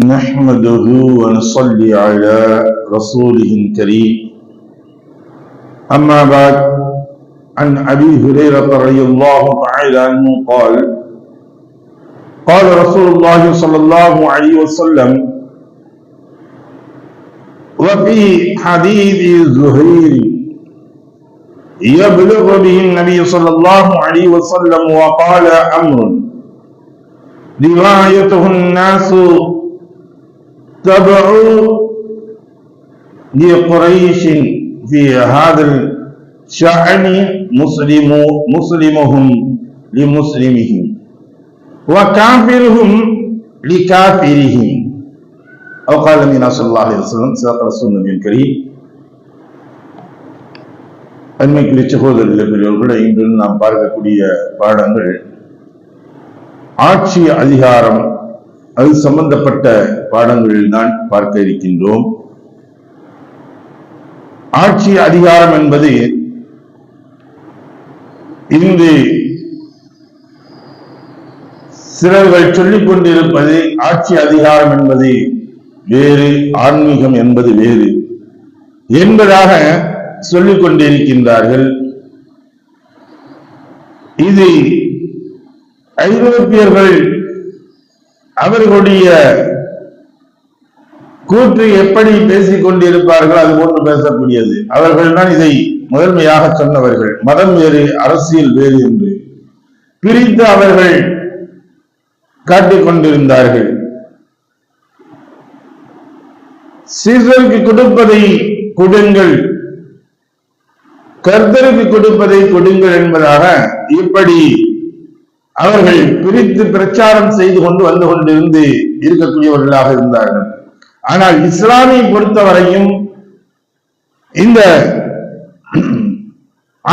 نحمده ونصلي على رسوله الكريم أما بعد عن أبي هريرة رضي الله تعالى عنه قال قال رسول الله صلى الله عليه وسلم وفي حديث زهير يبلغ به النبي صلى الله عليه وسلم وقال أمر روايته الناس تبعوا لقريش في هذا الشأن مسلمهم لمسلمهم وكافرهم لكافرهم أو قال النبي صلى الله عليه وسلم صدق رسول النبي الكريم. அன்மைக்குரிய சகோதரர்களே, இன்று நாம் பார்க்கக்கூடிய பாடங்கள் ஆட்சி அதிகாரம், அது சம்பந்தப்பட்ட பாடங்களில் தான் பார்க்க இருக்கின்றோம். ஆட்சி அதிகாரம் என்பது இன்று சிலர்கள் சொல்லிக் கொண்டிருப்பது ஆட்சி அதிகாரம் என்பது வேறு, ஆன்மீகம் என்பது வேறு என்பதாக சொல்லிக் கொண்டிருக்கின்றார்கள். இது ஐரோப்பியர்கள் அவர்களுடைய கூற்று எப்படி பேசிக் கொண்டிருப்பார்கள் அது போன்று பேசக்கூடியது. அவர்கள் தான் இதை முதன்மையாக சொன்னவர்கள். மதம் வேறு, அரசியல் வேறு என்று பிரித்து அவர்கள் காட்டிக் கொண்டிருந்தார்கள். சீசருக்கு கொடுப்பதை கொடுங்கள், கர்த்தருக்கு கொடுப்பதை கொடுங்கள் என்பதாக இப்படி அவர்கள் பிரித்து பிரச்சாரம் செய்து கொண்டு வந்து கொண்டிருந்து இருக்கக்கூடியவர்களாக இருந்தார்கள். ஆனால் இஸ்லாமை பொறுத்தவரையும் இந்த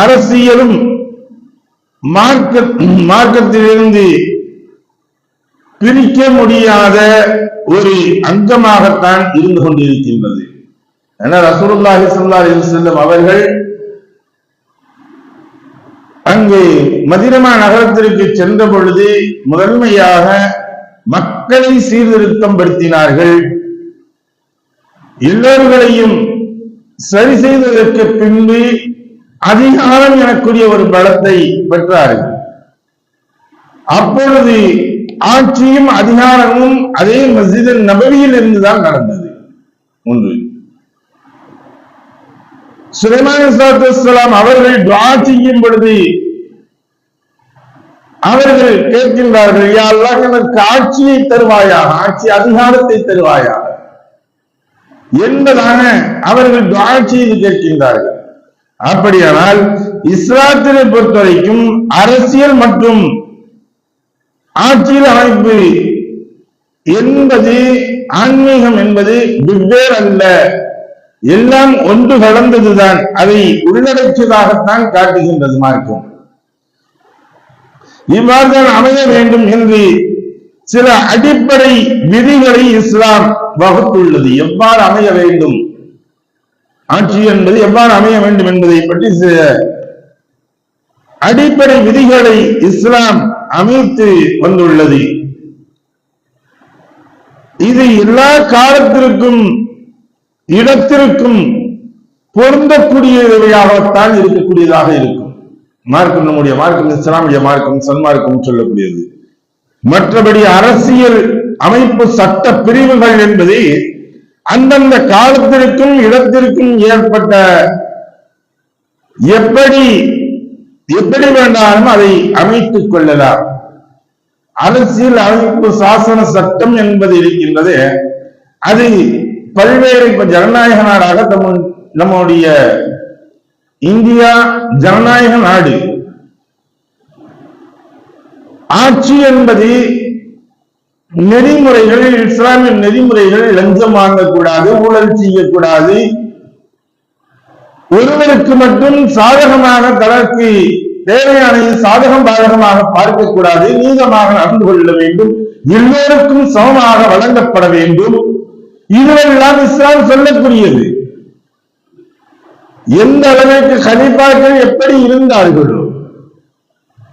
அரசியலும் மார்க்கத்திலிருந்து பிரிக்க முடியாத ஒரு அங்கமாகத்தான் இருந்து கொண்டிருக்கின்றது. ரசூலுல்லாஹி ஸல்லல்லாஹு அலைஹி வஸல்லம் அவர்கள் அங்கு மதீனா நகரத்திற்கு சென்ற பொழுது முதன்மையாக மக்களை சீர்திருத்தம் படுத்தினார்கள். எல்லோர்களையும் சரி செய்ததற்கு பின்பு அதிகாரம் எனக்கூடிய ஒரு பலத்தை பெற்றார்கள். அப்பொழுது ஆட்சியும் அதிகாரமும் அதே மஸ்ஜித் நபவியில் இருந்துதான் நடந்தது. ஒன்று, சுலைமான் அலைஹிஸ்ஸலாத்து வஸ்ஸலாம் அவர்கள் துஆ செய்யும் பொழுது அவர்கள் கேட்கின்றார்கள், யா அல்லாஹ் எனக்கு ஆட்சியை தருவாயாக, ஆட்சி அதிகாரத்தை தருவாயாக என்பதான அவர்கள் துஆ செய்து கேட்கின்றார்கள். அப்படியானால் இஸ்லாத்தினை பொறுத்தவரைக்கும் அரசியல் மற்றும் ஆட்சியில் அமைப்பு என்பது, ஆன்மீகம் என்பது வெவ்வேறு அல்ல, எல்லாம் ஒன்று கலந்ததுதான். அதை உள்ளடக்கியதாகத்தான் காட்டுகின்றது மார்க்கம். இவ்வாறுதான் அமைய வேண்டும் என்று சில அடிப்படை விதிகளை இஸ்லாம் வகுத்துள்ளது. எவ்வாறு அமைய வேண்டும், ஆட்சி என்பது எவ்வாறு அமைய வேண்டும் என்பதை பற்றி சில அடிப்படை விதிகளை இஸ்லாம் அமைத்து வந்துள்ளது. இது எல்லா காலத்திற்கும் இடத்திற்கும் பொருந்தக்கூடியவையாகத்தான் இருக்கக்கூடியதாக இருக்கும். மார்க்கம் நம்முடைய மார்க்கம், இஸ்லாமிய மார்க்கம், சன்மார்க்கம் சொல்லக்கூடியது. மற்றபடி அரசியல் அமைப்பு சட்ட பிரிவுகள் என்பது அந்தந்த காலத்திற்கும் இடத்திற்கும் ஏற்பட்ட எப்படி வேண்டாலும் அதை அமைத்துக் கொள்ளலாம். அரசியல் அமைப்பு சாசன சட்டம் என்பது இருக்கின்றது. அது பல்வேறு, இப்ப ஜனநாயக நாடாக நம்முடைய இந்தியா ஜனநாயக நாடு. ஆட்சி என்பது நெறிமுறைகள், இஸ்லாமிய நெறிமுறைகள், லஞ்சம் வாங்கக்கூடாது, ஊழல் செய்யக்கூடாது, ஒருவருக்கு மட்டும் சாதகமாக தனக்கு தேவையான சாதகம் பாதகமாக பார்க்கக்கூடாது, நீதமாக நடந்து கொள்ள வேண்டும், எல்லோருக்கும் சமமாக வழங்கப்பட வேண்டும். இதுவெல்லாம் இஸ்லாம் சொல்லக்கூடியது. எந்த அளவிற்கு கலீஃபாக்கள் எப்படி இருந்தார்களோ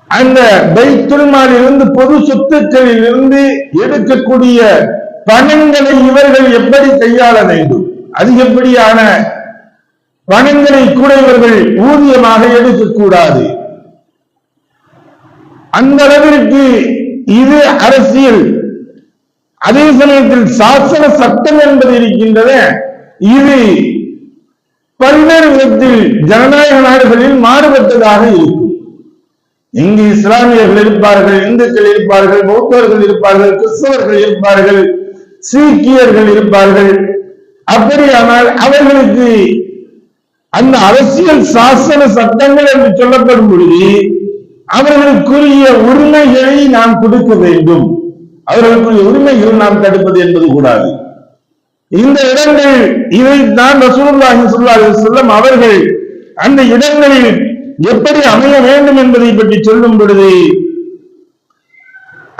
அந்த பைத்துல் மாலிலிருந்து பொது சொத்துக்களில் இருந்து எடுக்கக்கூடிய பணங்களை இவர்கள் எப்படி கையாள வேண்டும், அதிகப்படியான பணங்களை கூட இவர்கள் ஊதியமாக எடுக்கக்கூடாது. அந்த அளவிற்கு இது அரசியல். அதே சமயத்தில் சாசன சட்டம் என்பது இருக்கின்றன. இது பல்வேறு விதத்தில் ஜனநாயக நாடுகளில் மாறுபட்டதாக இருக்கும். இங்கு இஸ்லாமியர்கள் இருப்பார்கள், இந்துக்கள் இருப்பார்கள், பௌத்தர்கள் இருப்பார்கள், கிறிஸ்தவர்கள் இருப்பார்கள், சீக்கியர்கள் இருப்பார்கள். அப்படியானால் அவர்களுக்கு அந்த அரசியல் சாசன சட்டங்கள் என்று சொல்லப்படும் பொழுது அவர்களுக்குரிய உரிமைகளை நாம் கொடுக்க வேண்டும். அவர்களுக்குரிய உரிமைகளை நாம் தடுப்பது என்பது கூடாது. இந்த இடங்கள் இதைத்தான் ரசூலுல்லாஹி ஸல்லல்லாஹு அலைஹி வஸல்லம் அவர்கள் அந்த இடங்களில் எப்படி அமைய வேண்டும் என்பதை பற்றி சொல்லும் பொழுது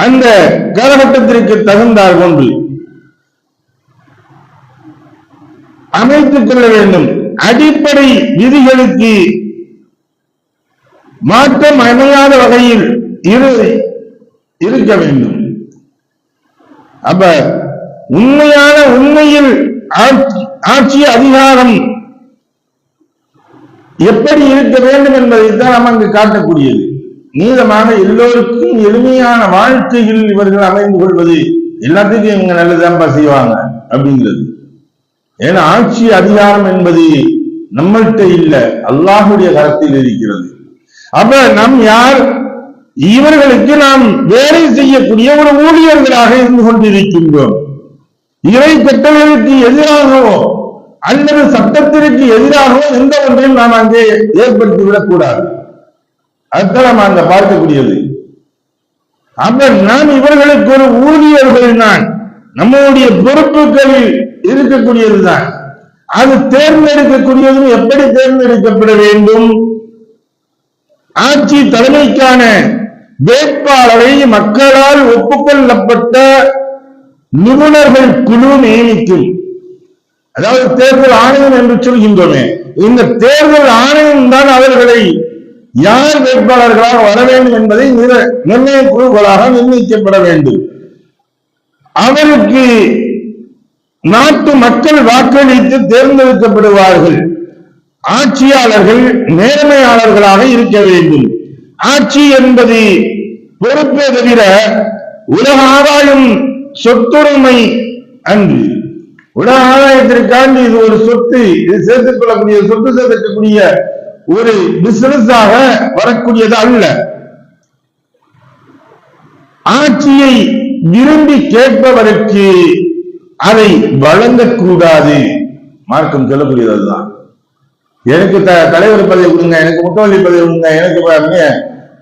அந்த காலகட்டத்திற்கு தகுந்தார் கொண்டு அமைத்துக் கொள்ள வேண்டும். அடிப்படை விதிகளுக்கு மாற்றம் அமையாத வகையில் இருக்க வேண்டும். அப்ப உண்மையில் ஆட்சி அதிகாரம் எப்படி இருக்க வேண்டும் என்பதைத்தான் நாம் அங்கு காட்டக்கூடியது. நீளமாக எல்லோருக்கும் எளிமையான வாழ்க்கையில் இவர்கள் அமைந்து கொள்வது எல்லாத்துக்கும் இவங்க நல்லதான்பா செய்வாங்க அப்படிங்கிறது. ஏன்னா ஆட்சி அதிகாரம் என்பது நம்மள்கிட்ட இல்ல, அல்லாஹுடைய கரத்தில் இருக்கிறது. அப்ப நம் யார், இவர்களுக்கு நாம் வேலை செய்யக்கூடிய ஒரு ஊழியர்களாக இருந்து கொண்டிருக்கின்றோம். இறை கட்டளைக்கு எதிராகவோ அல்லது சட்டத்திற்கு எதிராகவோ எந்த ஒன்றையும் நாம் அங்கே ஏற்படுத்திவிடக் கூடாது. அதுதான் நாம் அங்க பார்க்கக்கூடியது. அப்ப நாம் இவர்களுக்கு ஒரு ஊழியர்கள் தான், நம்முடைய பொறுப்புகளில் இருக்கக்கூடியதுதான். அது தேர்ந்தெடுக்கக்கூடியது எப்படி தேர்ந்தெடுக்கப்பட வேண்டும்? ஆட்சி தலைமைக்கான வேட்பாளரை மக்களால் ஒப்புக்கொள்ளப்பட்ட நிபுணர்கள் குழு நியமிக்கும். அதாவது தேர்தல் ஆணையம் என்று சொல்கின்றோமே, இந்த தேர்தல் ஆணையம் தான் அவர்களை யார் வேட்பாளர்களாக வர வேண்டும் என்பதை நிர்ணய குழுக்களாக நிர்ணயிக்கப்பட வேண்டும். அவருக்கு நாட்டு மக்கள் வாக்களித்து தேர்ந்தெடுக்கப்படுவார்கள். ஆட்சியாளர்கள் நேர்மையாளர்களாக இருக்க வேண்டும். ஆட்சி என்பது பொறுப்பே தவிர உலக ஆதாயம் சொத்துரிமை அன்று. உலக ஆதாயத்திற்காண்டி இது ஒரு சொத்து, இது சேர்த்துக் கொள்ளக்கூடிய சொத்து சேர்க்கக்கூடிய ஒரு பிசினஸாக வரக்கூடியது அல்ல. ஆட்சியை விரும்பி கேட்பவருக்கு அதை வழங்கக்கூடாது. மார்க்கம் சொல்லக்கூடியது அதுதான். எனக்கு தலைவர் பதவி கொடுங்க, எனக்கு முட்டவள்ளி பதவி கொடுங்க, எனக்கு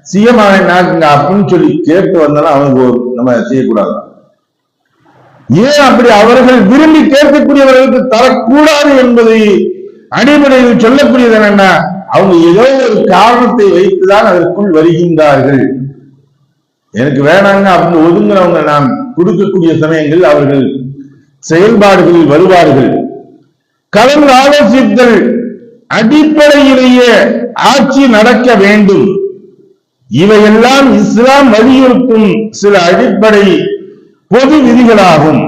சிஎமான நாட்டுங்க அப்படின்னு சொல்லி கேட்டு வந்தாலும் அவனுக்கு நம்ம செய்யக்கூடாது. ஏன் அப்படி அவர்கள் விரும்பி கேட்கக்கூடியவர்களுக்கு தரக்கூடாது என்பது அடிப்படையில் சொல்லக்கூடியது என்னன்னா, அவங்க ஏதோ ஒரு காரணத்தை வைத்துதான் அதற்குள் வருகின்றார்கள். எனக்கு வேணாங்க அப்படின்னு ஒதுங்குறவங்க நாம் கொடுக்கக்கூடிய சமயங்கள் அவர்கள் செயல்பாடுகளில் வருவார்கள். கலந்து ஆலோசித்தல் அடிப்படையிலேயே ஆட்சி நடக்க வேண்டும். இவையெல்லாம் இஸ்லாம் வலியுறுத்தும் சில அடிப்படை பொது விதிகளாகும்.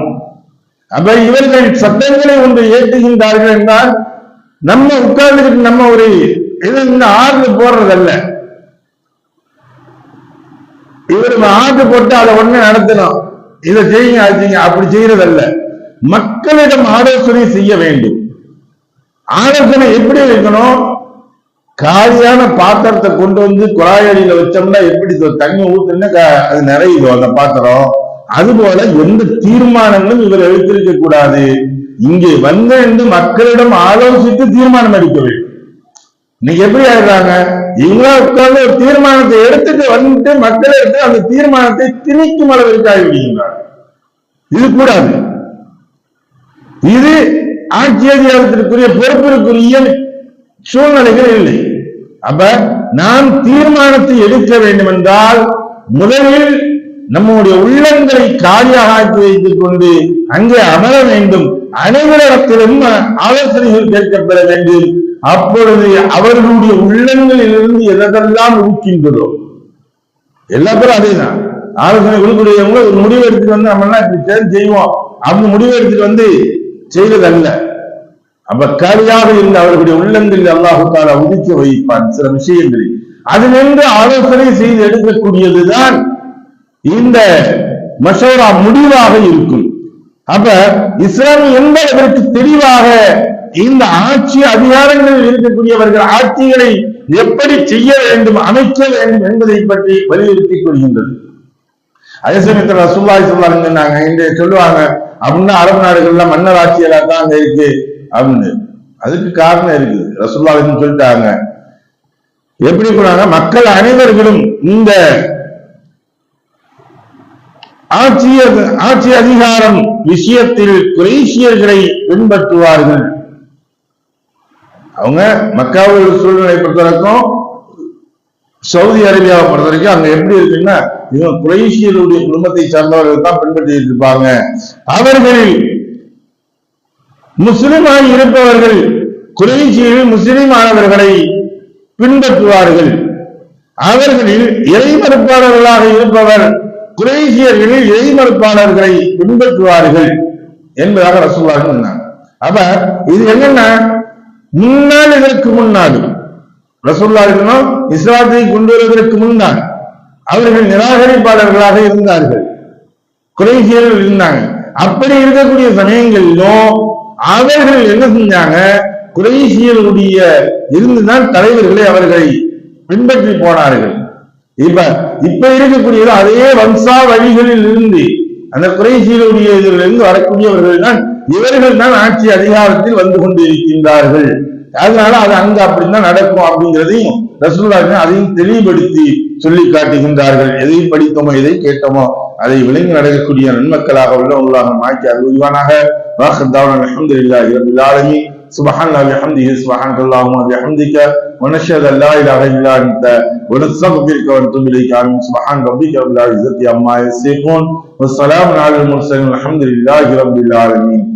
அப்ப இவர்கள் சட்டங்களை ஒன்று ஏற்றுகின்றார்கள் என்றால் நம்ம உட்கார்ந்துக்கிட்டு நம்ம ஒரு ஆர்டர் போடுறதல்ல. இவர் ஆர்டர் போட்டு அதை ஒண்ணு நடத்தணும், இதை செய்யுங்க அது செய்யுங்க அப்படி செய்யறதல்ல. மக்களிடம் ஆலோசனை செய்ய வேண்டும். ஆலோசனை எப்படி வைக்கணும்? காலியான பாத்திரத்தை கொண்டு வந்து குழாயடியில வச்சோம்னா எப்படி தண்ணி ஊத்துனா அது நிறையுதோ அந்த பாத்திரம், அதுபோல எந்த தீர்மானங்களும் இவர் எடுத்திருக்க கூடாது. இங்கே வந்து மக்களிடம் ஆலோசித்து தீர்மானம் எடுக்க வேண்டும். இன்னைக்கு எப்படி ஆயிடுறாங்க, இவங்களா உட்கார்ந்து ஒரு தீர்மானத்தை எடுத்துட்டு வந்துட்டு மக்களை எடுத்து அந்த தீர்மானத்தை திணிக்கும் அளவிற்கு ஆகிவிடுகின்றார். இது கூடாது. இது ஆட்சி அதிகாரத்திற்குரிய பொறுப்பிற்குரிய சூழ்நிலைகள் இல்லை. அப்ப நாம் தீர்மானத்தை எடுக்க வேண்டும் என்றால் முதலில் நம்முடைய உள்ளங்களை காலியாக ஆக்கி வைத்துக் கொண்டு அங்கே அமர வேண்டும். அனைவரிடத்திலும் ஆலோசனைகள் கேட்கப்பட வேண்டும். அப்பொழுது அவர்களுடைய உள்ளங்களிலிருந்து எதெல்லாம் இருக்கின்றதோ எல்லா பேரும் அதேதான். ஆலோசனை கொடுக்கக்கூடியவங்க ஒரு முடிவு எடுத்துட்டு வந்து நம்ம எல்லாம் இப்படி செய்வோம் அவங்க முடிவெடுத்துட்டு வந்து செய்வதல்ல. அப்ப காலியாக இருந்த அவர்களுடைய உள்ளங்களில் அல்லாஹு தஆலா உதிக்க வைப்பான் சில விஷயங்களை. அதிலிருந்து ஆலோசனை செய்து எடுக்கக்கூடியதுதான் இந்த மஷவரா முடிவாக இருக்கும். அப்ப இஸ்லாம் எந்த அளவிற்கு தெளிவாக இந்த ஆட்சி அதிகாரங்களில் இருக்கக்கூடியவர்கள் ஆட்சிகளை எப்படி செய்ய வேண்டும், அமைக்க வேண்டும் என்பதை பற்றி வலியுறுத்திக் கொள்கின்றது. அதே சமயத்தில் ரசூலுல்லாஹி ஸல்லல்லாஹு அலைஹி வஸல்லம் சொன்னாங்க, இன்று சொல்லுவாங்க அப்படின்னா அரபு நாடுகள்ல மன்னர் ஆட்சியெல்லாம் தான் அங்க இருக்கு அப்படின்னு. அதுக்கு காரணம் இருக்குது. ரசூலுல்லாஹி சொல்லிட்டாங்க, எப்படி சொன்னாங்க, மக்கள் அனைவர்களும் இந்த ஆட்சி அதிகாரம் விஷயத்தில் குறைஷியர்களை பின்பற்றுவார்கள். அவங்க மக்காவில் சூழ்நிலை பொறுத்தவரைக்கும் சவுதி அரேபியாவை பொறுத்த வரைக்கும் அங்க எப்படி இருக்குன்னா, இவங்க குறைஷியருடைய குடும்பத்தை சார்ந்தவர்கள் தான் பின்பற்றி இருப்பாங்க. அவர்களில் முஸ்லிமாய் இருப்பவர்கள் குறைஷியர்கள் முஸ்லிமானவர்களை பின்பற்றுவார்கள். அவர்களில் இறை மறுப்பாளர்களாக இருப்பவர் குறைஷியர்களில் இறை மறுப்பாளர்களை பின்பற்றுவார்கள் என்பதாக ரசூலுல்லாஹி சொன்னாங்க. அப்ப இது என்னன்னா, முன்னால் இதற்கு முன்னாடி ரசூலுல்லாஹி இஸ்லாத்தை கொண்டு வருவதற்கு முன்னால் அவர்கள் நிராகரிப்பாளர்களாக இருந்தார்கள், குறைஷியர்கள் இருந்தாங்க. அப்படி இருக்கக்கூடிய சமயங்களிலும் அவர்கள் என்ன செஞ்சாங்க, குறைஷியர்களுடைய இருந்துதான் தலைவர்களை அவர்களை பின்பற்றி போனார்கள். இப்ப இருக்கக்கூடிய அதே வம்சா வழிகளில் இருந்து அந்த குறைஷியர்களுடைய இதிலிருந்து வரக்கூடியவர்கள் தான் இவர்கள் தான் ஆட்சி அதிகாரத்தில் வந்து கொண்டிருக்கின்றார்கள். அதனால அது அங்க அப்படித்தான் நடக்கும் அப்படிங்கிறதையும் ரசூலுல்லாஹி அதையும் தெளிவுபடுத்தி சொல்லி காட்டுகின்றார்கள். எதையும் படித்தோமோ எதை கேட்டோமோ அதை விளங்கி நடக்கக்கூடிய நன்மக்களாக உள்ளவங்களாக மாற்றி அருள்வானாக. அல்ஹம்துலில்லாஹி ரப்பில் ஆலமீன். சுப்ஹானல்லாஹி வபிஹம்திஹி சுப்ஹானல்லாஹு வபிஹம்திக வனஷ்ஹது அல்லா இலாஹா இல்லா அன்த வனஸ்தக்ஃபிருக வனதுபு இலைக. ஆமீன். சுப்ஹான ரப்பிக ரப்பில் இஸ்ஸத்தி அம்மா யசிஃபூன் வஸ்ஸலாமு அலல் முர்ஸலீன். அல்ஹம்துலில்லாஹி ரப்பில் ஆலமீன்.